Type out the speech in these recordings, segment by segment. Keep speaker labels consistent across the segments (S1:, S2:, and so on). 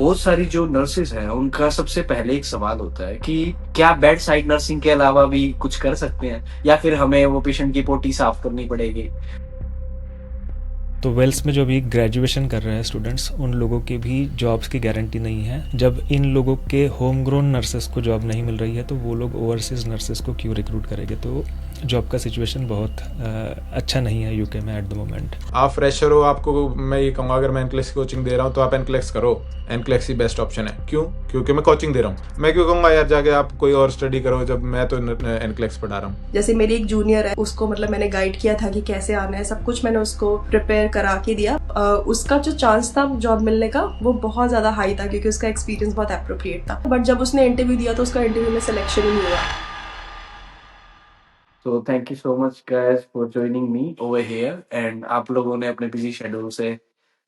S1: बहुत सारी जो नर्सेस हैं उनका सबसे पहले एक सवाल होता है कि क्या बेड साइड नर्सिंग के अलावा भी कुछ कर सकते हैं या फिर हमें वो पेशेंट की पोटी साफ करनी पड़ेगी।
S2: तो वेल्स में जो अभी ग्रेजुएशन कर रहे हैं स्टूडेंट्स, उन लोगों की भी जॉब्स की गारंटी नहीं है। जब इन लोगों के होम ग्रोन नर्सेस को जॉब नहीं मिल रही है तो वो लोग ओवरसीज़ नर्सेस को क्यों रिक्रूट करेंगे। तो जॉब का सिचुएशन बहुत अच्छा नहीं है यूके में एट द मोमेंट।
S3: आप फ्रेशर हो, आपको मैं ये कहूँगा अगर मैं एनक्लेक्स की कोचिंग दे रहा हूँ तो आप एनक्लेक्स करो। एनक्लेक्स ही बेस्ट ऑप्शन है। क्यों? क्योंकि मैं कोचिंग दे रहा हूँ। मैं क्यों कहूँगा यार जाके आप कोई और स्टडी करो जब मैं तो एनक्लेक्स पढ़ा रहा हूँ।
S4: जैसे मेरी एक जूनियर है, उसको मतलब मैंने गाइड किया था कि कैसे आना है, सब कुछ मैंने उसको प्रिपेयर करा के दिया। उसका जो चांस था जॉब मिलने का वो बहुत ज़्यादा हाई था क्योंकि उसका एक्सपीरियंस बहुत अप्रोप्रिएट था। बट जब उसने इंटरव्यू दिया तो उसका इंटरव्यू में सिलेक्शन ही नहीं हुआ।
S1: तो thank you so much guys for joining me over here and आप लोगों ने अपने बिजी शेड्यूल से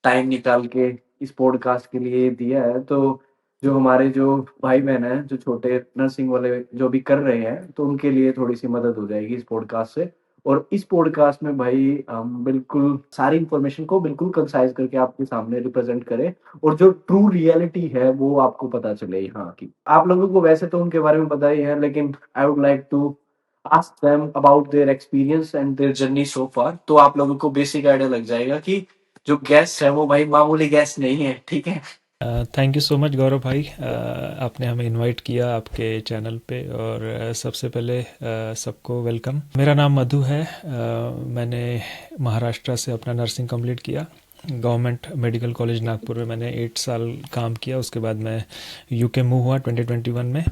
S1: टाइम निकाल के इस पॉडकास्ट के लिए दिया है। तो जो हमारे जो भाई बहन हैं जो छोटे नर्सिंग वाले जो भी कर रहे हैं तो उनके लिए थोड़ी सी मदद हो जाएगी इस पॉडकास्ट से। और इस पॉडकास्ट में भाई हम बिल्कुल सारी इंफॉर्मेशन को बिल्कुल कंसाइज करके आपके सामने रिप्रेजेंट करें और जो ट्रू रियलिटी है वो आपको पता चले यहाँ की। आप लोगों को वैसे तो उनके बारे में पता ही है लेकिन I would like to ask them about their experience and their journey so far। तो आप लोगों को बेसिक आइडिया लग जाएगा कि जो गेस्ट है वो भाई मामूली गेस्ट नहीं है, ठीक है।
S2: थैंक यू सो मच गौरव भाई, आपने हमें इनवाइट किया आपके चैनल पे। और सबसे पहले सबको वेलकम। मेरा नाम मधु है। मैंने महाराष्ट्र से अपना नर्सिंग कंप्लीट किया। गवर्नमेंट मेडिकल कॉलेज नागपुर में मैंने 8 साल काम किया। उसके बाद मैं यूके मूव हुआ 2021 में।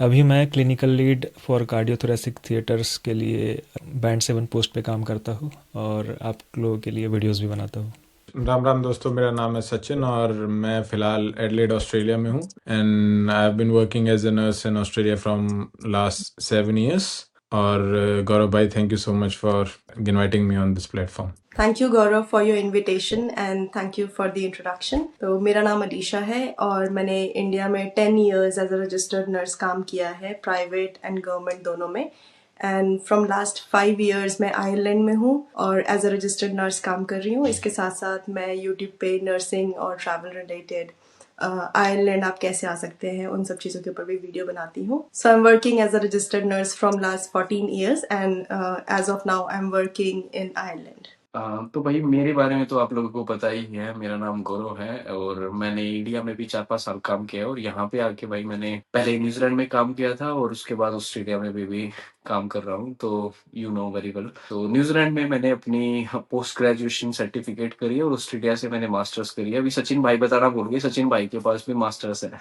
S2: अभी मैं clinical lead for cardiothoracic theatres के लिए बैंड 7 पोस्ट पे काम करता हूँ और आप लोगों के लिए वीडियोस भी बनाता हूँ।
S3: राम राम दोस्तों, मेरा नाम है सचिन और मैं फ़िलहाल एडिलेड ऑस्ट्रेलिया में हूँ and I have been working as a nurse in Australia from last 7 years। और गौरव भाई, thank you so much for inviting me on this platform.
S4: Thank you Gaurav for your invitation and thank you for the introduction. तो मेरा नाम अलीशा है और मैंने India में 10 years as a registered nurse काम किया है, प्राइवेट एंड गवर्नमेंट दोनों में। एंड फ्रॉम लास्ट 5 years मैं आयरलैंड में हूँ और एज अ रजिस्टर्ड नर्स काम कर रही हूँ। इसके साथ साथ मैं यूट्यूब पे नर्सिंग और ट्रैवल रिलेटेड आयरलैंड आप कैसे आ सकते हैं उन सब चीज़ों के ऊपर भी वीडियो बनाती हूँ। So I am working as a registered nurse from last 14 years and as of now I am working in Ireland.
S1: तो भाई मेरे बारे में तो आप लोगों को पता ही है। मेरा नाम गौरव है और मैंने इंडिया में भी 4-5 साल काम किया है और यहाँ पे आके भाई मैंने पहले न्यूजीलैंड में काम किया था और उसके बाद ऑस्ट्रेलिया में भी काम कर रहा हूँ। तो यू नो वेरी वेल। तो न्यूजीलैंड में मैंने अपनी पोस्ट ग्रेजुएशन सर्टिफिकेट करी है और ऑस्ट्रेलिया से मैंने मास्टर्स करी है। अभी सचिन भाई बताना भूल गए, सचिन भाई के पास भी मास्टर्स है।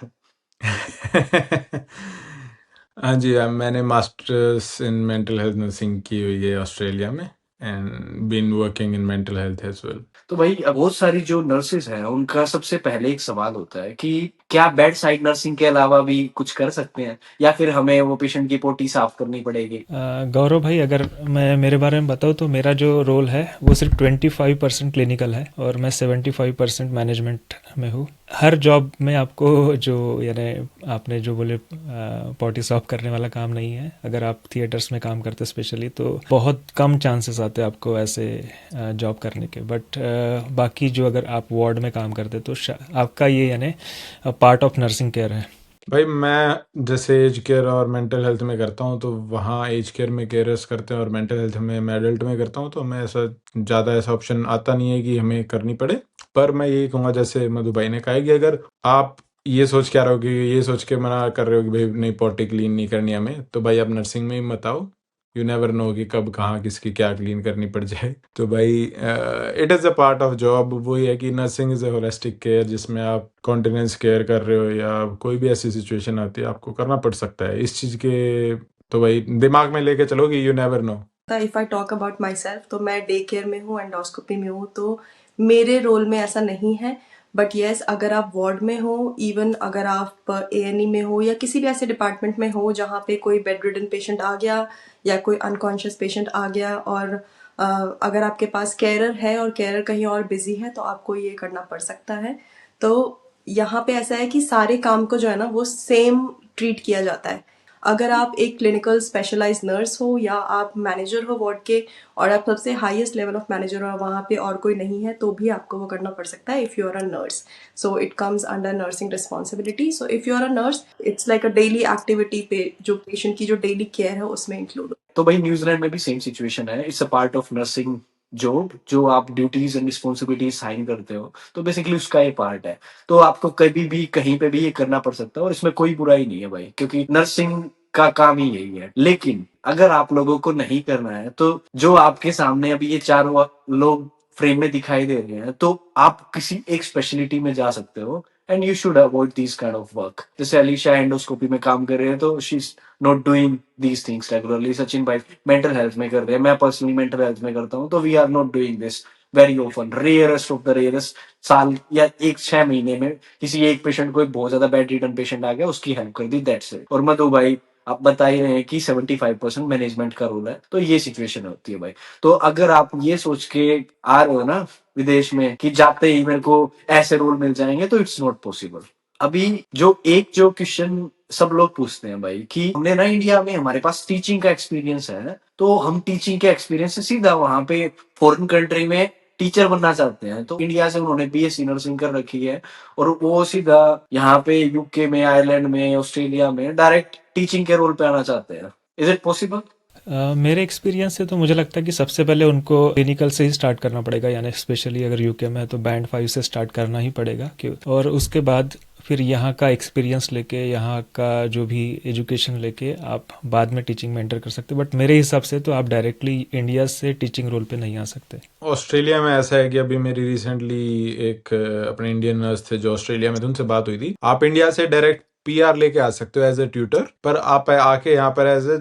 S3: हाँ जी, मैंने masters in mental health nursing की हुई है ऑस्ट्रेलिया में and been working in mental health as well.
S1: तो भाई बहुत सारी जो नर्सेस हैं उनका सबसे पहले एक सवाल होता है कि क्या बेड साइड नर्सिंग के अलावा भी कुछ कर सकते हैं या फिर हमें वो पेशेंट की पोटी साफ करनी पड़ेगी।
S2: गौरव भाई, अगर मैं मेरे बारे में बताऊँ तो मेरा जो रोल है वो सिर्फ 25% क्लिनिकल है और मैं 75% मैनेजमेंट में हूँ। हर जॉब में आपको जो यानी आपने जो बोले पॉटी सॉफ करने वाला काम नहीं है। अगर आप थिएटर्स में काम करते स्पेशली तो बहुत कम चांसेस आते हैं आपको ऐसे जॉब करने के। बट बाकी जो अगर आप वार्ड में काम करते तो आपका ये यानी पार्ट ऑफ नर्सिंग केयर है।
S3: भाई मैं जैसे एज केयर और मेंटल हेल्थ में करता हूँ तो वहाँ एज केयर में केयरर्स करते हैं और मेंटल हेल्थ में मैं एडल्ट में करता हूँ, तो मैं ऐसा ज़्यादा ऐसा ऑप्शन आता नहीं है कि हमें करनी पड़े। पर मैं यही कहूँगा जैसे मधु भाई ने कहा है कि अगर आप ये सोच के आ रहे हो कि ये सोच के मना कर रहे हो कि भाई नहीं पॉटी क्लीन नहीं करनी हमें, तो भाई आप नर्सिंग में ही मत आओ। यू नेवर नो कि कब कहाँ किसकी क्या क्लीन करनी पड़ जाए। तो भाई it is a part of job. वही है कि nursing is a holistic care जिसमें आप कॉन्टिनेंस केयर कर रहे हो या कोई भी ऐसी सिचुएशन आती है आपको करना पड़ सकता है इस चीज़ के। तो भाई दिमाग में लेके चलो कि you never know.
S4: If I talk about my self तो मैं डे केयर में हूँ, एंडोस्कोपी में हूँ, तो मेरे रोल में ऐसा नहीं है। बट येस, अगर आप वार्ड में हो, इवन अगर आप A&E में हो या किसी भी ऐसे डिपार्टमेंट में हो जहाँ पे कोई बेड रिडन पेशेंट आ गया या कोई अनकॉन्शियस पेशेंट आ गया और अगर आपके पास केयरर है और केयरर कहीं और बिजी है तो आपको ये करना पड़ सकता है। तो यहाँ पे ऐसा है कि सारे काम को जो है ना वो सेम ट्रीट किया जाता है। अगर आप एक क्लिनिकल स्पेशलाइज्ड नर्स हो या आप मैनेजर हो वार्ड के और आप सबसे हाईएस्ट लेवल ऑफ मैनेजर हो, वहाँ पे और कोई नहीं है, तो भी आपको वो करना पड़ सकता है if you are a nurse. So it comes under nursing responsibility. So if you are a nurse, it's like a daily activity पे जो पेशेंट की जो डेली केयर है उसमें इंक्लूड.
S1: तो भाई न्यूजीलैंड में भी सेम सिचुएशन है. It's a part of nursing job. जो आप ड्यूटीज एंड रिस्पॉन्सिबिलिटीज साइन करते हो, तो बेसिकली उसका ये पार्ट है. तो आपको कभी भी कहीं पे भी ये करना पड़ सकता है और इसमें कोई बुराई नहीं है भाई, क्योंकि नर्सिंग का काम ही यही है. लेकिन अगर आप लोगों को नहीं करना है, तो जो आपके सामने अभी ये चारों लोग फ्रेम में दिखाई दे रहे हैं, तो आप किसी एक स्पेशलिटी में जा सकते हो. And you should avoid this kind of work. जैसे अलीशा एंडोस्कोपी में काम कर रहे हैं, तो she is not doing these things regularly. Sachin भाई मेंटल हेल्थ में कर रहे हैं, मैं पर्सनली मेंटल हेल्थ में करता हूँ, तो we are not doing this very often. Rarest of the rarest, साल या 1-6 महीने में किसी एक पेशेंट को एक बहुत ज्यादा बेड रिटर्न पेशेंट आ गया, उसकी हेल्प कर दी, दैट्स इट. और मधु भाई आप बता ही रहे हैं कि 75% मैनेजमेंट का रोल है, तो ये सिचुएशन होती है भाई. तो अगर आप ये सोच के आ रहे हो ना विदेश में कि जाते ही मेरे को ऐसे रोल मिल जाएंगे, तो इट्स नॉट पॉसिबल. अभी जो क्वेश्चन सब लोग पूछते हैं भाई कि हमने ना इंडिया में हमारे पास टीचिंग का एक्सपीरियंस है, तो हम टीचिंग के एक्सपीरियंस से सीधा वहां पे फॉरेन कंट्री में टीचर बनना चाहते हैं. तो इंडिया से उन्होंने बीएससी नर्सिंग कर रखी है और वो सीधा यहाँ पे यूके में, आयरलैंड में, ऑस्ट्रेलिया में डायरेक्ट टीचिंग के रोल पे आना चाहते हैं. Is it possible?
S2: मेरे एक्सपीरियंस से तो मुझे लगता है कि सबसे पहले उनको क्लिनिकल से ही स्टार्ट करना पड़ेगा, यानी स्पेशली अगर यूके में है तो बैंड 5 से स्टार्ट करना ही पड़ेगा. और उसके बाद फिर यहाँ का एक्सपीरियंस लेके, यहाँ का जो भी एजुकेशन लेके आप बाद में टीचिंग में एंटर कर सकते. बट मेरे हिसाब से तो आप डायरेक्टली इंडिया से टीचिंग रोल पे नहीं आ सकते.
S3: ऑस्ट्रेलिया में ऐसा है कि अभी मेरी रिसेंटली एक अपने इंडियन नर्स थे जो ऑस्ट्रेलिया में थे, उनसे बात हुई थी. आप इंडिया से डायरेक्ट पीआर लेके आ सकते हो एज ए ट्यूटर, पर आप आके यहाँ पर as a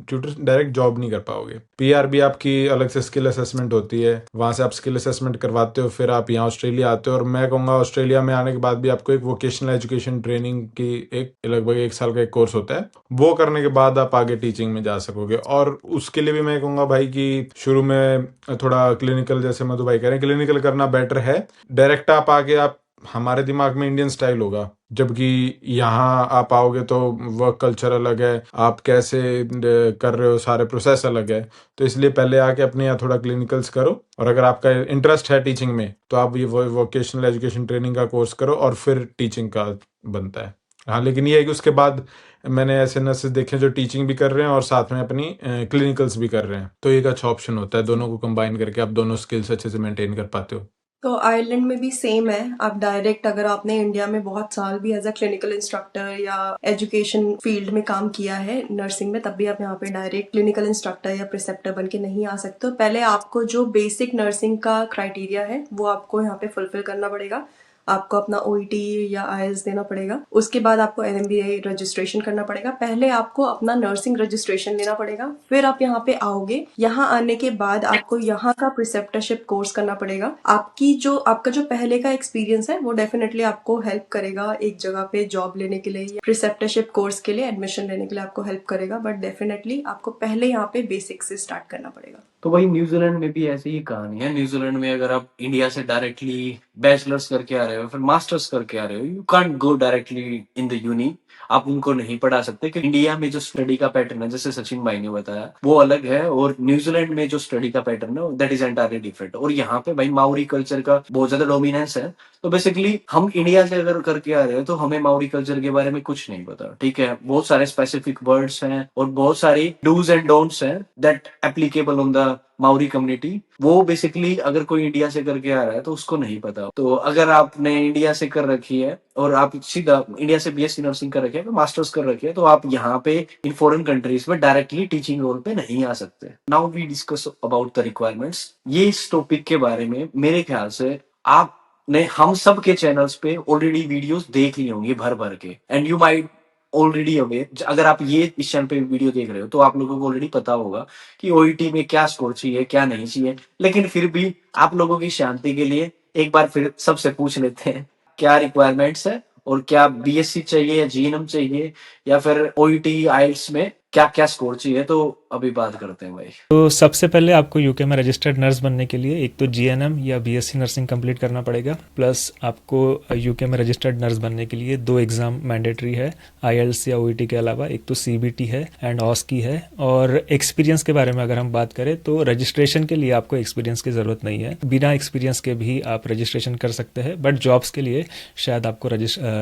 S3: tutor direct job नहीं कर पाओगे. पीआर भी आपकी अलग से स्किल असेसमेंट होती है, वहां से आप स्किल असेसमेंट करवाते हो, फिर आप यहाँ ऑस्ट्रेलिया आते हो. और मैं कहूँगा ऑस्ट्रेलिया में आने के बाद भी आपको एक वोकेशनल एजुकेशन ट्रेनिंग की एक लगभग 1 साल का एक कोर्स होता है. वो करने के बाद आप आगे टीचिंग में जा सकोगे. और उसके लिए भी मैं कहूँगा भाई कि शुरू में थोड़ा क्लिनिकल, जैसे मधु भाई कह रहे हैं, क्लिनिकल करना बेटर है. डायरेक्ट आप आके आप हमारे दिमाग में इंडियन स्टाइल होगा, जबकि यहाँ आप आओगे तो वर्क कल्चर अलग है, आप कैसे कर रहे हो, सारे प्रोसेस अलग है. तो इसलिए पहले आके अपने यहाँ थोड़ा क्लिनिकल्स करो, और अगर आपका इंटरेस्ट है टीचिंग में तो आप ये वोकेशनल एजुकेशन ट्रेनिंग का कोर्स करो और फिर टीचिंग का बनता है. हाँ, लेकिन ये है कि उसके बाद मैंने ऐसे नर्सेज देखे जो टीचिंग भी कर रहे हैं और साथ में अपनी क्लिनिकल्स भी कर रहे हैं. तो एक अच्छा ऑप्शन होता है, दोनों को कंबाइन करके आप दोनों स्किल्स अच्छे से मेंटेन कर पाते हो.
S4: तो आयरलैंड में भी सेम है. आप डायरेक्ट अगर आपने इंडिया में बहुत साल भी एज अ क्लिनिकल इंस्ट्रक्टर या एजुकेशन फील्ड में काम किया है नर्सिंग में, तब भी आप यहाँ पे डायरेक्ट क्लिनिकल इंस्ट्रक्टर या प्रिसेप्टर बन के नहीं आ सकते हो. पहले आपको जो बेसिक नर्सिंग का क्राइटेरिया है वो आपको यहाँ पे फुलफिल करना पड़ेगा. आपको अपना OET या IELTS देना पड़ेगा. उसके बाद आपको NMBA रजिस्ट्रेशन करना पड़ेगा. पहले आपको अपना नर्सिंग रजिस्ट्रेशन लेना पड़ेगा, फिर आप यहाँ पे आओगे. यहाँ आने के बाद आपको यहाँ का प्रिसेप्टरशिप कोर्स करना पड़ेगा. आपका जो पहले का एक्सपीरियंस है वो डेफिनेटली आपको हेल्प करेगा एक जगह पे जॉब लेने के लिए या प्रिसेप्टरशिप कोर्स के लिए एडमिशन लेने के लिए आपको हेल्प करेगा. बट डेफिनेटली आपको पहले यहाँ पे बेसिक से स्टार्ट करना पड़ेगा.
S1: तो भाई न्यूजीलैंड में भी ऐसी ही कहानी है. न्यूजीलैंड में अगर आप इंडिया से डायरेक्टली बैचलर्स करके आ रहे हो, फिर मास्टर्स करके आ रहे हो, you can't go directly in the uni. आप उनको नहीं पढ़ा सकते, क्योंकि इंडिया में जो स्टडी का पैटर्न है, जैसे सचिन भाई ने बताया, वो अलग है. और न्यूजीलैंड में जो स्टडी का पैटर्न है दैट इज एंटायरली डिफरेंट. और यहाँ पे भाई माउरी कल्चर का बहुत ज्यादा डोमिनेंस है. तो बेसिकली हम इंडिया से अगर करके आ रहे हैं तो हमें माउरी कल्चर के बारे में कुछ नहीं पता. ठीक है, बहुत सारे स्पेसिफिक वर्ड्स हैं और बहुत सारी डूज एंड डोंट्स हैं that applicable on the Maori community. वो बेसिकली अगर कोई इंडिया से करके आ रहा है तो उसको नहीं पता. तो अगर आपने इंडिया से कर रखी है और आप सीधा इंडिया से बीएससी नर्सिंग कर रखी है, मास्टर्स कर रखी है, तो आप यहाँ पे इन फॉरेन कंट्रीज में डायरेक्टली टीचिंग रोल पे नहीं आ सकते. Now we discuss about the requirements. ये इस टॉपिक के बारे में मेरे ख्याल से आपने हम सब के चैनल्स पे ऑलरेडी वीडियोस देख ली होंगी भर भर के. And you might already aware, अगर आप ये इस चैनल पे वीडियो देख रहे हो तो आप लोगों को ऑलरेडी पता होगा कि OET में क्या स्कोर चाहिए, क्या नहीं चाहिए. लेकिन फिर भी आप लोगों की शांति के लिए एक बार फिर सबसे पूछ लेते हैं क्या रिक्वायरमेंट्स है और क्या BSc चाहिए या GNM चाहिए या फिर OET IELTS में क्या-क्या स्कोर चाहिए, तो अभी बात करते हैं भाई।
S2: तो सबसे पहले आपको यूके में रजिस्टर्ड नर्स बनने के लिए एक तो जीएनएम या बीएससी नर्सिंग कंप्लीट करना पड़ेगा, प्लस आपको यूके में रजिस्टर्ड नर्स बनने के लिए 2 एग्ज़ाम मैंडेटरी है आईएलटीएस या ओईटी के अलावा। एक तो सीबीटी है एंड ऑस्की है। और एक्सपीरियंस के बारे में अगर हम बात करें तो रजिस्ट्रेशन के लिए आपको एक्सपीरियंस की ज़रूरत नहीं है, बिना एक्सपीरियंस के भी आप रजिस्ट्रेशन कर सकते हैं, बट जॉब्स के लिए शायद आपको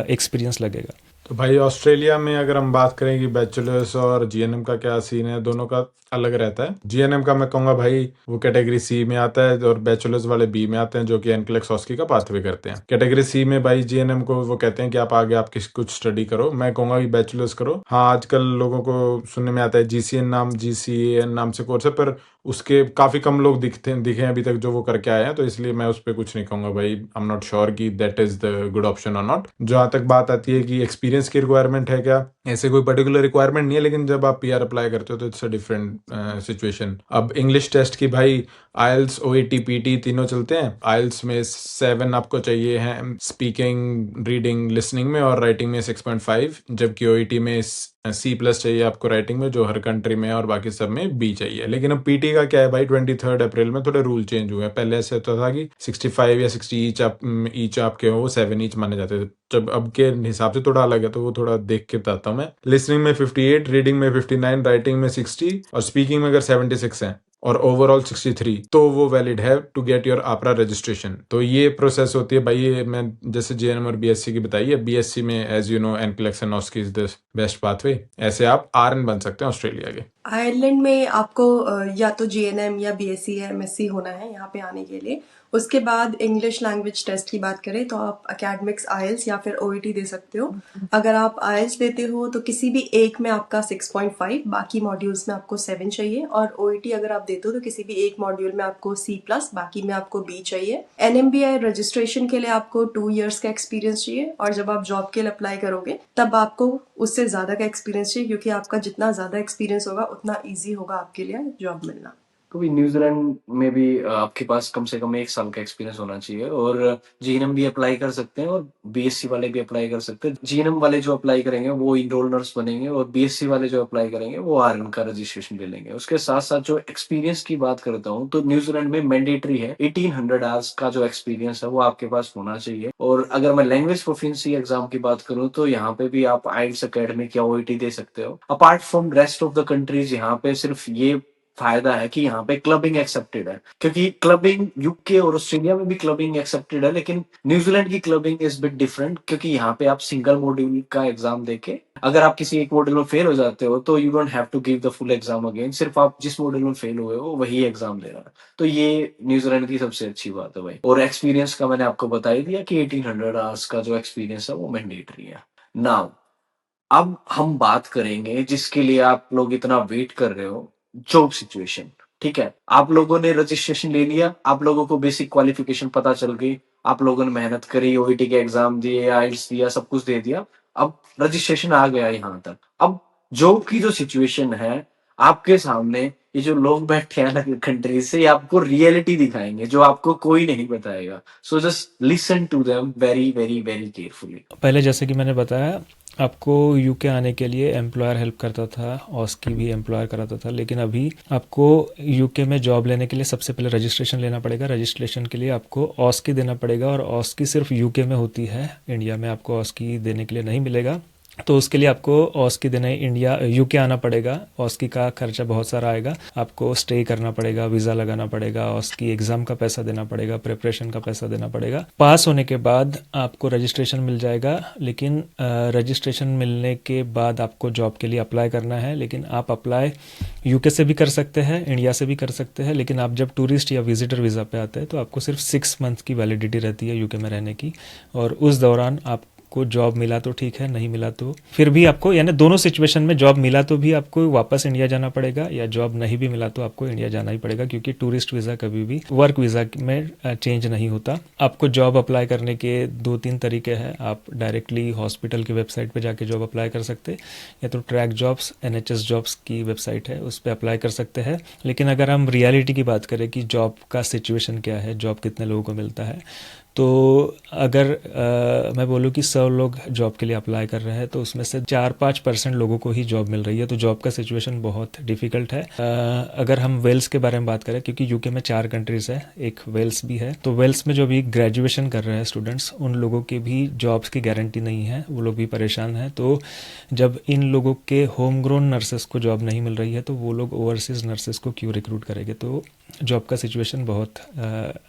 S2: एक्सपीरियंस लगेगा।
S3: तो भाई ऑस्ट्रेलिया में अगर हम बात करें कि बैचलर्स और जीएनएम का क्या सीन है, दोनों का अलग रहता है। जीएनएम का मैं कहूँगा भाई वो कैटेगरी सी में आता है और बैचलर्स वाले बी में आते हैं, जो कि एनक्लेक्स ऑस्की का पाथवे करते हैं। कैटेगरी सी में भाई जीएनएम को वो कहते हैं कि आप आगे आप कुछ स्टडी करो। मैं कहूँगा कि बैचलर्स करो। हाँ, आजकल लोगों को सुनने में आता है जीसीएन नाम से कोर्स है, पर उसके काफी कम लोग दिखे हैं अभी तक जो वो करके आए हैं, तो इसलिए मैं उस पर कुछ नहीं कहूंगा भाई। आई एम नॉट श्योर कि that is the good option और नॉट। जहां तक बात आती है कि एक्सपीरियंस की रिक्वायरमेंट है क्या, ऐसे कोई पर्टिकुलर रिक्वायरमेंट नहीं है, लेकिन जब आप पीआर अप्लाई करते हो तो इट्स अ डिफरेंट सिचुएशन। अब इंग्लिश टेस्ट की भाई आइल्स ओईटी पीटी तीनों चलते हैं। आइल्स में 7 आपको चाहिए है स्पीकिंग रीडिंग लिसनिंग में, और राइटिंग में 6.5, जबकि ओईटी में C+ चाहिए आपको राइटिंग में, जो हर कंट्री में है, और बाकी सब में B चाहिए। लेकिन अब पीटी का क्या है भाई, 23 अप्रैल में थोड़े रूल चेंज हुए हैं। पहले ऐसे होता था कि 65 या 60 ईच आपके हो, 7 ईच माने जाते थे। जब अब के हिसाब से थोड़ा अलग है, तो वो थोड़ा देख के बताता हूँ मैं। लिसनिंग में 58, रीडिंग में 59, राइटिंग में 60, और स्पीकिंग में अगर 76 है और ओवरऑल 63, तो वो वैलिड है टू गेट योर आपरा रजिस्ट्रेशन। तो ये प्रोसेस होती है भाई। ये मैं जैसे जीएनएम और बीएससी की बताई है, बीएससी में as you know NCLEX and OSCE is the best pathway. ऐसे आप आरएन बन सकते हैं ऑस्ट्रेलिया के।
S4: आयरलैंड में आपको या तो जीएनएम या बीएससी या एमएससी होना है यहाँ पे आने के लिए। उसके बाद इंग्लिश लैंग्वेज टेस्ट की बात करें तो आप अकेडमिक्स आइल्स या फिर ओईटी दे सकते हो। अगर आप आइल्स देते हो तो किसी भी एक में आपका 6.5, बाकी मॉड्यूल्स में आपको 7 चाहिए। और ओईटी अगर आप देते हो तो किसी भी एक मॉड्यूल में आपको C+, बाकी में आपको B चाहिए। एनएमबीआई रजिस्ट्रेशन के लिए आपको 2 इयर्स का एक्सपीरियंस चाहिए, और जब आप जॉब के लिए अप्लाई करोगे तब आपको उससे ज़्यादा का एक्सपीरियंस चाहिए, क्योंकि आपका जितना ज़्यादा एक्सपीरियंस होगा उतना ईजी होगा आपके लिए जॉब मिलना।
S1: तो भी न्यूजीलैंड में भी आपके पास कम से कम 1 साल का एक्सपीरियंस होना चाहिए, और जीएनएम भी अप्लाई कर सकते हैं और बीएससी वाले भी अप्लाई कर सकते हैं। जीएनएम वाले जो अप्लाई करेंगे वो इनरोल नर्स बनेंगे, और बीएससी वाले जो अप्लाई करेंगे वो आरएन का रजिस्ट्रेशन ले लेंगे। उसके साथ-साथ जो एक्सपीरियंस की बात करता हूँ, तो न्यूजीलैंड में मैंडेटरी है 1800 आवर्स का जो एक्सपीरियंस है वो आपके पास होना चाहिए। और अगर मैं लैंग्वेज प्रोफिशिएंसी एग्जाम की बात करूँ, तो यहाँ पे भी आप आइल्स एकेडमिक या ओईटी दे सकते हो। Apart from rest of the countries, यहाँ पे सिर्फ ये फायदा है कि यहाँ पे क्लबिंग एक्सेप्टेड है, क्योंकि क्लबिंग यूके और ऑस्ट्रेलिया में भी क्लबिंग एक्सेप्टेड है, लेकिन न्यूजीलैंड की क्लबिंग इज बिट डिफरेंट, क्योंकि यहाँ पे आप सिंगल मॉड्यूल का एग्जाम देके अगर आप किसी एक मॉड्यूल में फेल हो जाते हो तो you don't have to give the full exam again, सिर्फ आप जिस मॉड्यूल में फेल हुए हो वही एग्जाम देना है। तो ये न्यूजीलैंड की सबसे अच्छी बात है भाई। और एक्सपीरियंस का मैंने आपको बता ही दिया कि 1800 आवर्स का जो एक्सपीरियंस है वो मैंडेटरी है। नाउ अब हम बात करेंगे जिसके लिए आप लोग इतना वेट कर रहे हो, जॉब सिचुएशन। ठीक है, आप लोगों ने रजिस्ट्रेशन ले लिया, आप लोगों को बेसिक क्वालिफिकेशन पता चल गई, आप लोगों ने मेहनत करी, ओईटी के एग्जाम दिए, आइल्स दिया, सब कुछ दे दिया। अब रजिस्ट्रेशन आ गया यहाँ तक। अब जॉब की जो सिचुएशन है आपके सामने, ये जो लोग बैठे हैं अलग कंट्री से, ये आपको रियलिटी दिखाएंगे जो आपको कोई नहीं बताएगा। So just listen to them very very very carefully.
S2: पहले जैसे कि मैंने बताया, आपको यूके आने के लिए एम्प्लॉयर हेल्प करता था, ऑस्की भी एम्प्लॉयर कराता था, लेकिन अभी आपको यूके में जॉब लेने के लिए सबसे पहले रजिस्ट्रेशन लेना पड़ेगा। रजिस्ट्रेशन के लिए आपको ऑस्की देना पड़ेगा, और ऑस्की सिर्फ यूके में होती है, इंडिया में आपको ऑस्की देने के लिए नहीं मिलेगा। तो उसके लिए आपको ऑस्की देने यूके आना पड़ेगा। ऑस्की का खर्चा बहुत सारा आएगा, आपको स्टे करना पड़ेगा, वीज़ा लगाना पड़ेगा, ऑस्की एग्ज़ाम का पैसा देना पड़ेगा, प्रिपरेशन का पैसा देना पड़ेगा। पास होने के बाद आपको रजिस्ट्रेशन मिल जाएगा, लेकिन रजिस्ट्रेशन मिलने के बाद आपको जॉब के लिए अप्लाई करना है। लेकिन आप अप्लाई यूके से भी कर सकते हैं, इंडिया से भी कर सकते हैं, लेकिन आप जब टूरिस्ट या विजिटर वीज़ा पे आते हैं तो आपको सिर्फ 6 मंथ की वैलिडिटी रहती है यूके में रहने की, और उस दौरान आप को जॉब मिला तो ठीक है, नहीं मिला तो फिर भी आपको, यानी दोनों सिचुएशन में जॉब मिला तो भी आपको वापस इंडिया जाना पड़ेगा, या जॉब नहीं भी मिला तो आपको इंडिया जाना ही पड़ेगा, क्योंकि टूरिस्ट वीज़ा कभी भी वर्क वीज़ा में चेंज नहीं होता। आपको जॉब अप्लाई करने के 2-3 तरीके हैं। आप डायरेक्टली हॉस्पिटल की वेबसाइट पर जाके जॉब अप्लाई कर सकते हैं, या तो ट्रैक जॉब्स, NHS जॉब्स की वेबसाइट है, उस पर अप्लाई कर सकते हैं। लेकिन अगर हम रियलिटी की बात करें कि जॉब का सिचुएशन क्या है, जॉब कितने लोगों को मिलता है, तो अगर मैं बोलूँ कि 100 लोग जॉब के लिए अप्लाई कर रहे हैं तो उसमें से 4-5% लोगों को ही जॉब मिल रही है, तो जॉब का सिचुएशन बहुत डिफ़िकल्ट है। अगर हम वेल्स के बारे में बात करें, क्योंकि यूके में 4 कंट्रीज़ है, एक वेल्स भी है, तो वेल्स में जो भी ग्रेजुएशन कर रहे हैं स्टूडेंट्स, उन लोगों की भी जॉब्स की गारंटी नहीं है, वो लोग भी परेशान हैं। तो जब इन लोगों के होम ग्रोन नर्सेस को जॉब नहीं मिल रही है तो वो लोग ओवरसीज़ नर्सेस को क्यों रिक्रूट करेंगे? तो जॉब का सिचुएशन बहुत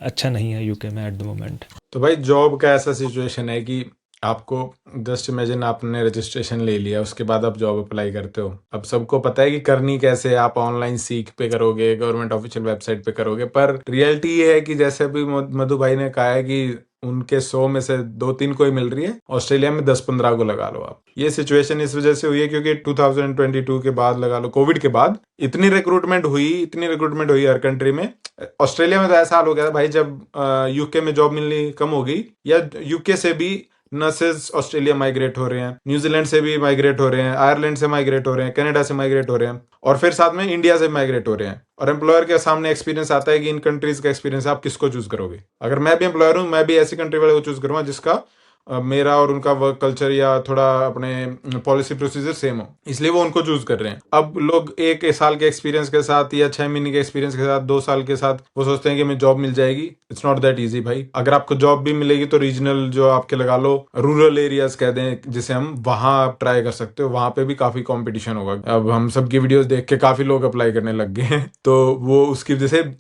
S2: अच्छा नहीं है यूके में एट द मोमेंट।
S3: तो भाई जॉब का ऐसा सिचुएशन है कि आपको जस्ट इमेजिन आपने रजिस्ट्रेशन ले लिया, उसके बाद आप जॉब अप्लाई करते हो। अब सबको पता है कि करनी कैसे है, आप ऑनलाइन सीख पे करोगे, गवर्नमेंट ऑफिशियल वेबसाइट पे करोगे, पर रियलिटी ये है कि जैसे अभी मधु भाई ने कहा है कि उनके 100 में से 2-3 को ही मिल रही है, ऑस्ट्रेलिया में 10-15 को लगा लो आप। ये सिचुएशन इस वजह से हुई है क्योंकि 2022 के बाद लगा लो, कोविड के बाद इतनी रिक्रूटमेंट हुई हर कंट्री में। ऑस्ट्रेलिया में तो ऐसा हाल हो गया था भाई, जब यूके में जॉब मिलनी कम हो गई, या यूके से भी नर्सेज ऑस्ट्रेलिया माइग्रेट हो रहे हैं, न्यूजीलैंड से भी माइग्रेट हो रहे हैं, आयरलैंड से माइग्रेट हो रहे हैं, कनाडा से माइग्रेट हो रहे हैं, और फिर साथ में इंडिया से माइग्रेट हो रहे हैं। और एम्प्लॉयर के सामने एक्सपीरियंस आता है कि इन कंट्रीज का एक्सपीरियंस आप किसको चूज करोगे। अगर मैं भी एम्प्लॉयर हूं, मैं भी ऐसी कंट्री वाले को चूज करूंगा जिसका मेरा और उनका वर्क कल्चर या थोड़ा अपने पॉलिसी प्रोसीजर सेम हो, इसलिए वो उनको चूज कर रहे हैं। अब लोग 1 साल के एक्सपीरियंस के साथ या 6 महीने के एक्सपीरियंस के साथ, 2 साल के साथ वो सोचते हैं कि हमें जॉब मिल जाएगी। इट्स नॉट दैट इजी भाई। अगर आपको जॉब भी मिलेगी तो रीजनल जो आपके लगा लो रूरल एरियाज कह दें जिसे हम, वहां आप ट्राई कर सकते हो, वहां पे भी काफी कंपटीशन होगा। अब हम सबकी वीडियोस देख के काफी लोग अप्लाई करने लग गए हैं, तो वो उसकी वजह से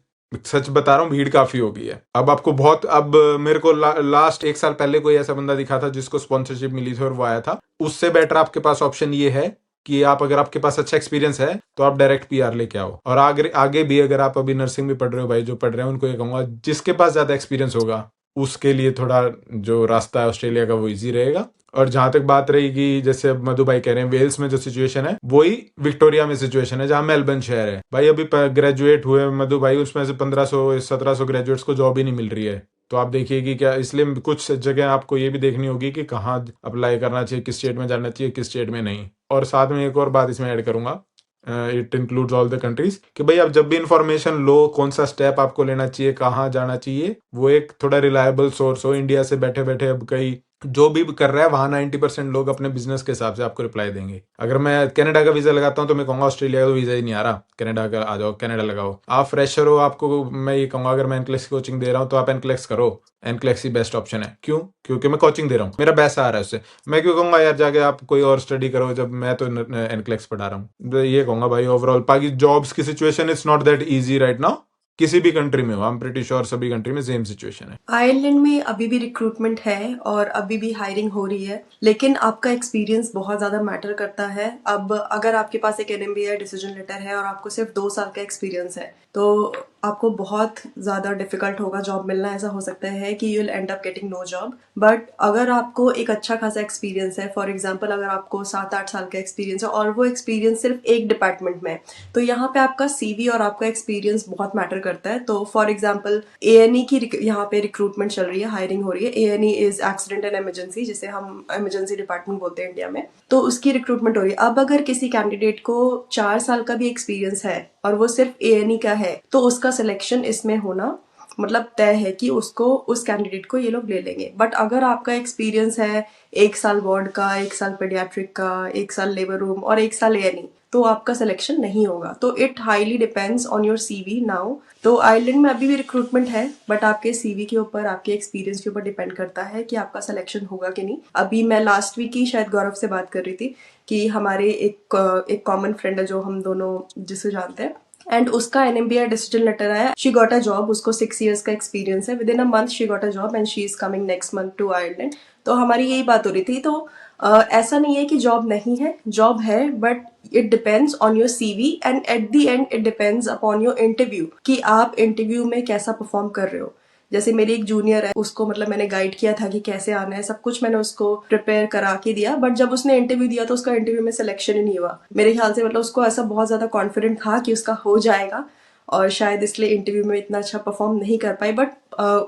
S3: सच बता रहा हूँ भीड़ काफी हो गई है। अब आपको बहुत, अब मेरे को लास्ट 1 साल पहले कोई ऐसा बंदा दिखा था जिसको स्पॉन्सरशिप मिली थी और वो आया था। उससे बेटर आपके पास ऑप्शन ये है कि आप, अगर आपके पास अच्छा एक्सपीरियंस है तो आप डायरेक्ट पीआर लेके आओ। और आगे भी अगर आप अभी नर्सिंग भी पढ़ रहे हो भाई, जो पढ़ रहे हैं उनको ये कहूंगा, जिसके पास ज्यादा एक्सपीरियंस होगा उसके लिए थोड़ा जो रास्ता है ऑस्ट्रेलिया का वो इजी रहेगा। और जहां तक बात रही कि जैसे अब मधु भाई कह रहे हैं वेल्स में जो सिचुएशन है वही विक्टोरिया में सिचुएशन है, जहां मेलबर्न शहर है भाई। अभी ग्रेजुएट हुए मधु भाई, उसमें से 1500-1700 ग्रेजुएट्स को जॉब ही नहीं मिल रही है। तो आप देखिए कि क्या, इसलिए कुछ जगह आपको ये भी देखनी होगी कि कहाँ अप्लाई करना चाहिए, किस स्टेट में जाना चाहिए, किस स्टेट में नहीं। और साथ में एक और बात इसमें ऐड करूंगा, it includes all the countries, कि भाई आप जब भी इंफॉर्मेशन लो, कौन सा स्टेप आपको लेना चाहिए, कहाँ जाना चाहिए, वो एक थोड़ा रिलायबल सोर्स हो। इंडिया से बैठे बैठे अब कई जो भी कर रहा है वहां 90% लोग अपने बिजनेस के हिसाब से आपको रिप्लाई देंगे। अगर मैं कनाडा का वीजा लगाता हूं तो मैं कहूंगा ऑस्ट्रेलिया का वीजा ही नहीं आ रहा, कनाडा का आ जाओ, कनाडा लगाओ। आप फ्रेशर हो, आपको मैं ये कहूंगा, अगर मैं एनक्लेक्स की कोचिंग दे रहा हूं तो आप एनक्लेक्स करो। एनक्लेक्स ही बेस्ट ऑप्शन है। क्यों? क्योंकि मैं कोचिंग दे रहा हूँ, मेरा पैसा आ रहा है उससे। मैं क्यों कहूंगा यार जाके आप कोई और स्टडी करो जब मैं तो एनक्लेक्स पढ़ा रहा हूँ। ये कहूंगा भाई ओवरऑल बाकी जॉब्स की situation is not that easy right now, किसी भी कंट्री में हो। आई एम प्रीटी श्योर सभी कंट्री में सेम सिचुएशन है।
S4: आयरलैंड में अभी भी रिक्रूटमेंट है और अभी भी हायरिंग हो रही है, लेकिन आपका एक्सपीरियंस बहुत ज़्यादा मैटर करता है। अब अगर आपके पास एक NMBI डिसीजन लेटर है और आपको सिर्फ 2 साल का एक्सपीरियंस है तो आपको बहुत ज़्यादा डिफिकल्ट होगा जॉब मिलना। ऐसा हो सकता है कि you will end up getting no job. But अगर आपको एक अच्छा खासा एक्सपीरियंस है, फॉर एग्जांपल अगर आपको 7-8 साल का एक्सपीरियंस है और वो एक्सपीरियंस सिर्फ एक डिपार्टमेंट में है, तो यहाँ पे आपका CV और आपका एक्सपीरियंस बहुत मैटर करता है। तो फॉर एग्जांपल A&E की यहाँ पे रिक्रूटमेंट चल रही है, हायरिंग हो रही है। A&E is accident and emergency, जिसे हम इमरजेंसी डिपार्टमेंट बोलते हैं इंडिया में। तो उसकी रिक्रूटमेंट हो रही है। अब अगर किसी कैंडिडेट को 4 साल का भी एक्सपीरियंस है और वो सिर्फ A&E का है, तो उसका सिलेक्शन इसमें होना मतलब तय है कि उसको, उस कैंडिडेट को ये लोग ले लेंगे। बट अगर आपका एक्सपीरियंस है 1 साल वार्ड का, 1 साल पेडियाट्रिक का, 1 साल लेबर रूम और 1 साल A&E, तो आपका सिलेक्शन नहीं होगा। तो it highly depends on your CV now. तो आयरलैंड में अभी भी रिक्रूटमेंट है, बट आपके CV के ऊपर, आपके एक्सपीरियंस के ऊपर डिपेंड करता है कि आपका सिलेक्शन होगा कि नहीं। अभी मैं लास्ट वीक ही शायद गौरव से बात कर रही थी कि हमारे एक कॉमन फ्रेंड है जो हम दोनों जिसे जानते हैं, एंड उसका NMBI डिसीजन लेटर आया। शी गॉट अ जॉब, उसको 6 years का एक्सपीरियंस है। Within a month she got a job and she is coming next month to Ireland. तो हमारी यही बात हो रही थी। तो ऐसा नहीं है कि जॉब नहीं है, जॉब है, but it depends on your CV and at the end it depends upon your interview कि आप इंटरव्यू में कैसा परफॉर्म कर रहे हो। जैसे मेरी एक जूनियर है, उसको मतलब मैंने गाइड किया था कि कैसे आना है, सब कुछ मैंने उसको प्रिपेयर करा के दिया, बट जब उसने इंटरव्यू दिया तो उसका इंटरव्यू में सिलेक्शन ही नहीं हुआ। मेरे ख्याल से मतलब उसको ऐसा बहुत ज्यादा कॉन्फिडेंट था कि उसका हो जाएगा और शायद इसलिए इंटरव्यू में इतना अच्छा परफॉर्म नहीं कर पाई। बट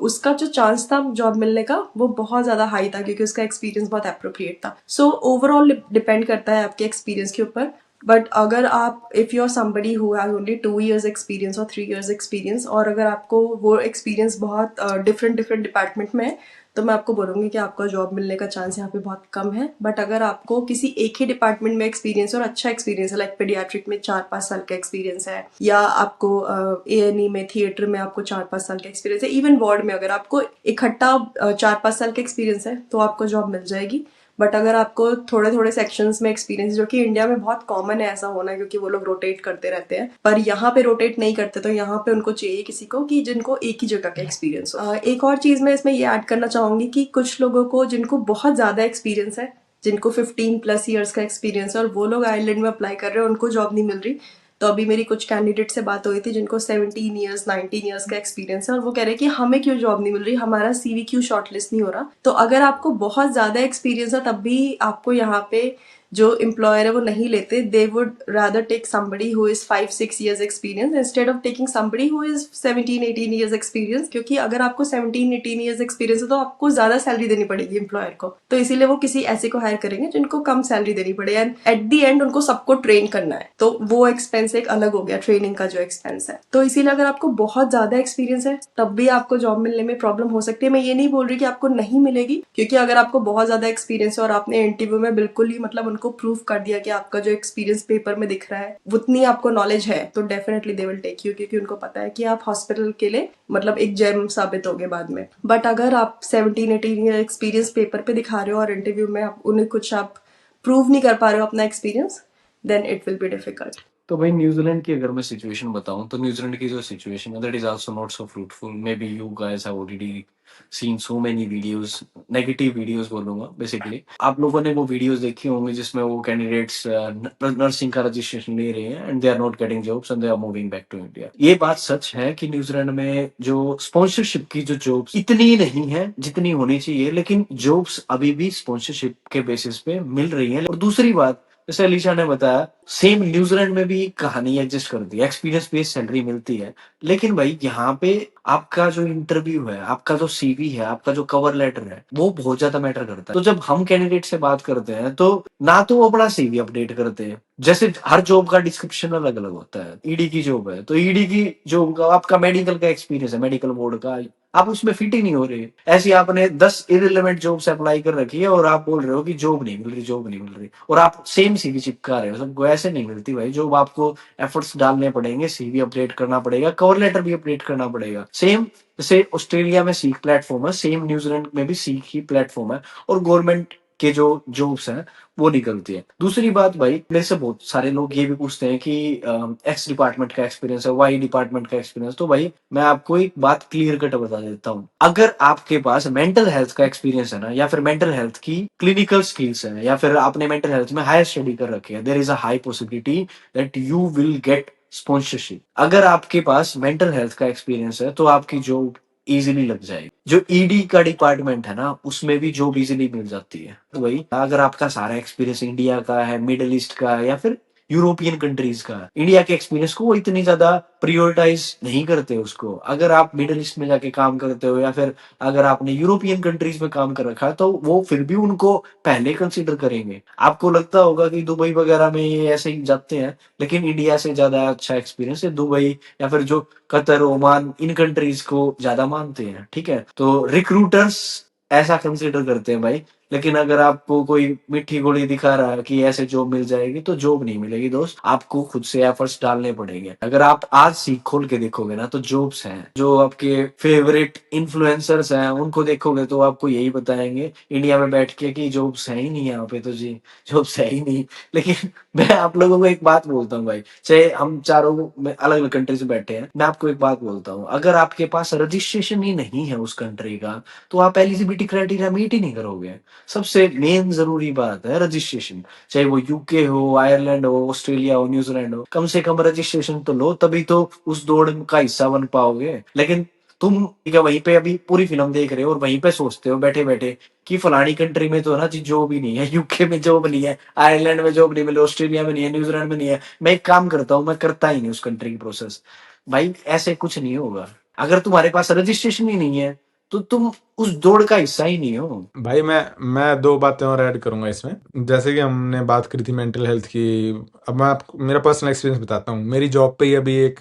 S4: उसका जो चांस था जॉब मिलने का वो बहुत ज्यादा हाई था क्योंकि उसका एक्सपीरियंस बहुत अप्रोप्रिएट था। सो ओवरऑल डिपेंड करता है आपके एक्सपीरियंस के ऊपर। बट अगर आप if you are somebody who has only 2 years experience और 3 years एक्सपीरियंस, और अगर आपको वो एक्सपीरियंस बहुत डिफरेंट डिफरेंट डिपार्टमेंट में है, तो मैं आपको बोलूँगी कि आपका जॉब मिलने का चांस यहाँ पे बहुत कम है। बट अगर आपको किसी एक ही डिपार्टमेंट में एक्सपीरियंस और अच्छा एक्सपीरियंस है, लाइक पेडियाट्रिक में 4-5 साल का एक्सपीरियंस है, या आपको A&E में थिएटर में आपको 4-5 साल का एक्सपीरियंस है, इवन वार्ड में अगर आपको इकट्ठा 4-5 साल का एक्सपीरियंस है, तो आपको जॉब मिल जाएगी। बट अगर आपको थोड़े थोड़े सेक्शंस में एक्सपीरियंस, जो कि इंडिया में बहुत कॉमन है ऐसा होना, क्योंकि वो लोग रोटेट करते रहते हैं, पर यहाँ पे रोटेट नहीं करते, तो यहाँ पे उनको चाहिए किसी को कि जिनको एक ही जगह का एक्सपीरियंस हो। एक और चीज़ मैं इसमें ये ऐड करना चाहूँगी कि कुछ लोगों को जिनको बहुत ज़्यादा एक्सपीरियंस है, जिनको 15+ years का एक्सपीरियंस है, और वो लोग आयरलैंड में अप्लाई कर रहे हैं, उनको जॉब नहीं मिल रही। तो अभी मेरी कुछ कैंडिडेट से बात हुई थी जिनको 17 years 19 years का एक्सपीरियंस है, और वो कह रहे हैं कि हमें क्यों जॉब नहीं मिल रही, हमारा CV क्यों शॉर्टलिस्ट नहीं हो रहा। तो अगर आपको बहुत ज़्यादा एक्सपीरियंस है, तब भी आपको यहाँ पे जो एम्प्लॉयर है वो नहीं लेते। They would rather take somebody who is 5-6 years experience instead of taking somebody who is 17-18 years experience, क्योंकि अगर आपको 17-18 years एक्सपीरियंस है, तो आपको ज्यादा सैलरी देनी पड़ेगी एम्प्लॉयर को, तो इसीलिए वो किसी ऐसे को हायर करेंगे जिनको कम सैलरी देनी पड़े, एंड एट दी एंड उनको सबको ट्रेन करना है, तो वो एक्सपेंस एक अलग हो गया, ट्रेनिंग का जो एक्सपेंस है। तो इसीलिए अगर आपको बहुत ज्यादा एक्सपीरियंस है, तब भी आपको जॉब मिलने में प्रॉब्लम हो सकती है। मैं ये नहीं बोल रही कि आपको नहीं मिलेगी, क्योंकि अगर आपको बहुत ज्यादा एक्सपीरियंस है और आपने इंटरव्यू में बिल्कुल ही मतलब उनको प्रूव कर दिया कि आपका जो एक्सपीरियंस पेपर में दिख रहा है उतनी आपको नॉलेज है, तो definitely they will take you, क्योंकि उनको पता है कि आप हॉस्पिटल के लिए मतलब एक जेम साबित होगे बाद में। बट अगर आप 17-18 ईयर एक्सपीरियंस पेपर पे दिखा रहे हो और इंटरव्यू में आप उन्हें कुछ आप प्रूव नहीं कर पा रहे हो अपना experience, then it will be difficult.
S1: तो भाई न्यूजीलैंड की अगर मैं सिचुएशन बताऊं, तो न्यूजीलैंड की जो सिचुएशन है that is also not so fruitful. May be you guys have already seen so many videos, negative videos बोलूंगा बेसिकली। आप लोगों ने वो वीडियोस देखी होंगी जिसमें वो कैंडिडेट्स नर्सिंग का रजिस्ट्रेशन ले रहे हैं and they are not getting jobs and they are moving back to India. ये बात सच है कि न्यूजीलैंड में जो स्पॉन्सरशिप की जो जॉब्स इतनी नहीं है जितनी होनी चाहिए, लेकिन जॉब्स अभी भी स्पॉन्सरशिप के बेसिस पे मिल रही है। और दूसरी बात, जैसे अलीशा ने बताया, सेम न्यूजीलैंड में भी कहानी एग्जिस्ट करती है, एक्सपीरियंस बेस्ड सैलरी मिलती है। लेकिन भाई यहाँ पे आपका जो इंटरव्यू है, आपका जो CV है, आपका जो कवर लेटर है, वो बहुत ज्यादा मैटर करता है। तो जब हम कैंडिडेट से बात करते हैं, तो ना तो वो अपना CV अपडेट करते हैं, जैसे हर जॉब का डिस्क्रिप्शन अलग अलग होता है। ईडी की जॉब है तो ईडी की जॉब का आपका मेडिकल का एक्सपीरियंस है, मेडिकल बोर्ड का, आप उसमें फिट ही नहीं हो रहे। ऐसी आपने 10 इरेलेवेंट जॉब्स अप्लाई कर रखी है और आप बोल रहे हो कि जॉब नहीं मिल रही, जॉब नहीं मिल रही, और आप सेम CV चिपका रहे हो। सबको ऐसे नहीं मिलती भाई जॉब, आपको एफर्ट्स डालने पड़ेंगे, CV अपडेट करना पड़ेगा, कवर लेटर भी अपडेट करना पड़ेगा। सेम जैसे ऑस्ट्रेलिया में सीक प्लेटफॉर्म है, सेम न्यूजीलैंड में भी सीक ही प्लेटफॉर्म है, और गवर्नमेंट के जो जॉब्स हैं वो निकलती है। दूसरी बात भाई, मेरे से बहुत सारे लोग ये भी पूछते हैं कि एक्स डिपार्टमेंट का एक्सपीरियंस है, वाई डिपार्टमेंट का एक्सपीरियंस। तो भाई मैं आपको एक बात क्लियर कट बता देता हूँ, अगर आपके पास मेंटल हेल्थ का एक्सपीरियंस है ना, या फिर मेंटल हेल्थ की क्लिनिकल स्किल्स है, या फिर आपने मेंटल हेल्थ में हायर स्टडी कर रखी है, there is a high possibility that you will get sponsorship. अगर आपके पास मेंटल हेल्थ का एक्सपीरियंस है तो आपकी जॉब इजीली लग जाएगी। जो ईडी का डिपार्टमेंट है ना, उसमें भी जॉब इजीली मिल जाती है। तो वही, अगर आपका सारा एक्सपीरियंस इंडिया का है, मिडिल ईस्ट का है, या फिर यूरोपियन कंट्रीज का है, इंडिया के एक्सपीरियंस को वो इतनी ज्यादा प्रियोरिटाइज नहीं करते उसको। अगर आप मिडिल ईस्ट में जाके काम करते हो, या फिर अगर आपने यूरोपियन कंट्रीज में काम कर रखा है, तो वो फिर भी उनको पहले कंसिडर करेंगे। आपको लगता होगा कि दुबई वगैरह में ये ऐसे ही जाते हैं, लेकिन इंडिया से ज्यादा अच्छा एक्सपीरियंस है दुबई, या फिर जो कतर, ओमान, इन कंट्रीज को ज्यादा मानते हैं। ठीक है, तो रिक्रूटर्स ऐसा कंसिडर करते हैं भाई। लेकिन अगर आपको कोई मीठी गोली दिखा रहा है कि ऐसे जॉब मिल जाएगी, तो जॉब नहीं मिलेगी दोस्त, आपको खुद से एफर्ट्स डालने पड़ेंगे। अगर आप आज सीख खोल के देखोगे ना, तो जॉब्स हैं। जो आपके फेवरेट इन्फ्लुएंसर्स हैं उनको देखोगे तो आपको यही बताएंगे इंडिया में बैठ के कि जॉब्स है ही नहीं यहाँ पे, तो जी जॉब्स है ही नहीं। लेकिन मैं आप लोगों को एक बात बोलता हूँ भाई, चाहे हम चारों में अलग अलग कंट्री से बैठे हैं, मैं आपको एक बात बोलता हूँ, अगर आपके पास रजिस्ट्रेशन ही नहीं है उस कंट्री का, तो आप एलिजिबिलिटी क्राइटेरिया मीट ही नहीं करोगे। सबसे मेन जरूरी बात है रजिस्ट्रेशन। चाहे वो यूके हो, आयरलैंड हो, ऑस्ट्रेलिया हो, न्यूजीलैंड हो, कम से कम रजिस्ट्रेशन तो लो, तभी तो उस दौड़ का हिस्सा बन पाओगे। लेकिन तुम ठीक है वहीं पे अभी पूरी फिल्म देख रहे हो और वहीं पे सोचते हो बैठे बैठे कि फलानी कंट्री में तो ना जी जॉब ही नहीं है, यूके में जॉब नहीं है, आयरलैंड में जॉब नहीं मिले, ऑस्ट्रेलिया में नहीं है, न्यूजीलैंड में नहीं है, मैं एक काम करता हूँ, मैं करता ही नहीं उस कंट्री की प्रोसेस। भाई ऐसे कुछ नहीं होगा। अगर तुम्हारे पास रजिस्ट्रेशन ही नहीं है, तो तुम उस दौड़ का हिस्सा ही नहीं हो।
S3: भाई मैं दो बातें और ऐड करूंगा इसमें। जैसे कि हमने बात करी थी मेंटल हेल्थ की, अब मैं आपको मेरा पर्सनल एक्सपीरियंस बताता हूँ। मेरी जॉब पे ही अभी एक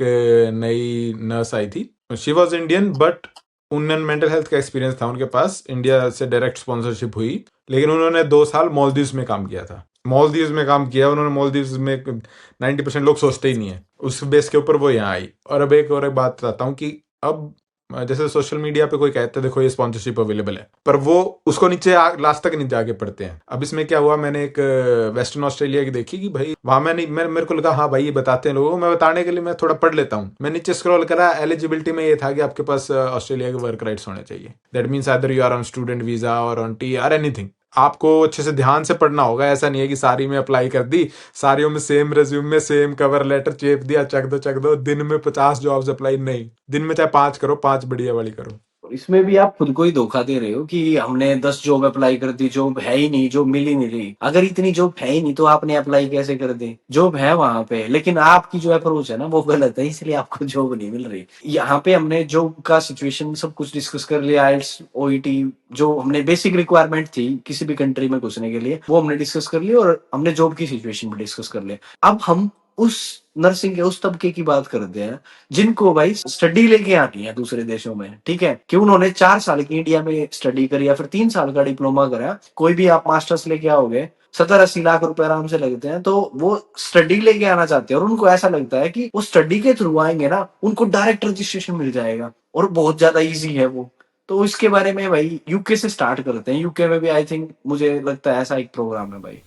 S3: नई नर्स आई थी। शी वॉज इंडियन, बट उन्हें मेंटल हेल्थ का एक्सपीरियंस था उनके पास, इंडिया से डायरेक्ट स्पॉन्सरशिप हुई, लेकिन उन्होंने 2 साल मालदीव्स में काम किया था। मालदीव्स में काम किया उन्होंने। मालदीव्स में 90% लोग सोचते ही नहीं है, उस बेस के ऊपर वो यहाँ आई। और अब एक और एक बात बताता हूँ कि अब जैसे सोशल मीडिया पे कोई कहता है देखो ये स्पॉन्सरशिप अवेलेबल है, पर वो उसको नीचे लास्ट तक नहीं जाके पढ़ते हैं। अब इसमें क्या हुआ, मैंने एक वेस्टर्न ऑस्ट्रेलिया की देखी कि भाई वहां मेरे को लगा हाँ भाई ये बताते हैं लोगों को, मैं बताने के लिए मैं थोड़ा पढ़ लेता हूँ। मैं नीचे स्क्रॉल करा, एलिजिबिलिटी में ये था कि आपके पास ऑस्ट्रेलिया के वर्क राइट्स होने चाहिए। That means either you are on student visa और ऑन टी आर एनीथिंग। आपको अच्छे से ध्यान से पढ़ना होगा, ऐसा नहीं है कि सारी में अप्लाई कर दी, सारियों में सेम रेज्यूम में सेम कवर लेटर चेप दिया, चक दो दिन में 50 जॉब्स अप्लाई। नहीं, दिन में चाहे 5 करो, 5 बढ़िया वाली करो।
S1: इसमें भी आप खुद को ही धोखा दे रहे हो कि हमने 10 जॉब अप्लाई कर दी, जॉब है ही नहीं, जॉब मिल ही नहीं रही। अगर इतनी जॉब है ही नहीं तो आपने अप्लाई कैसे कर दी? जॉब है वहां पे, लेकिन आपकी जो अप्रोच है ना वो गलत है, इसलिए आपको जॉब नहीं मिल रही। यहाँ पे हमने जॉब का सिचुएशन सब कुछ डिस्कस कर लिया, आइल्स ओईटी जो हमने बेसिक रिक्वायरमेंट थी किसी भी कंट्री में घुसने के लिए वो हमने डिस्कस कर लिया, और हमने जॉब की सिचुएशन भी डिस्कस कर लिया। अब हम उस नर्सिंग के उस तबके की बात करते हैं जिनको भाई स्टडी लेके आनी है दूसरे देशों में, ठीक है, कि उन्होंने 4 साल की इंडिया में स्टडी करी या फिर 3 साल का डिप्लोमा करा। कोई भी आप मास्टर्स लेके आओगे 70-80 लाख रुपए आराम से लगते हैं, तो वो स्टडी लेके आना चाहते हैं और उनको ऐसा लगता है कि वो स्टडी के थ्रू आएंगे ना, उनको डायरेक्ट रजिस्ट्रेशन मिल जाएगा और बहुत ज्यादा इजी है वो। तो इसके बारे में भाई यूके से स्टार्ट करते हैं। यूके में भी आई थिंक मुझे लगता है ऐसा एक प्रोग्राम है भाई।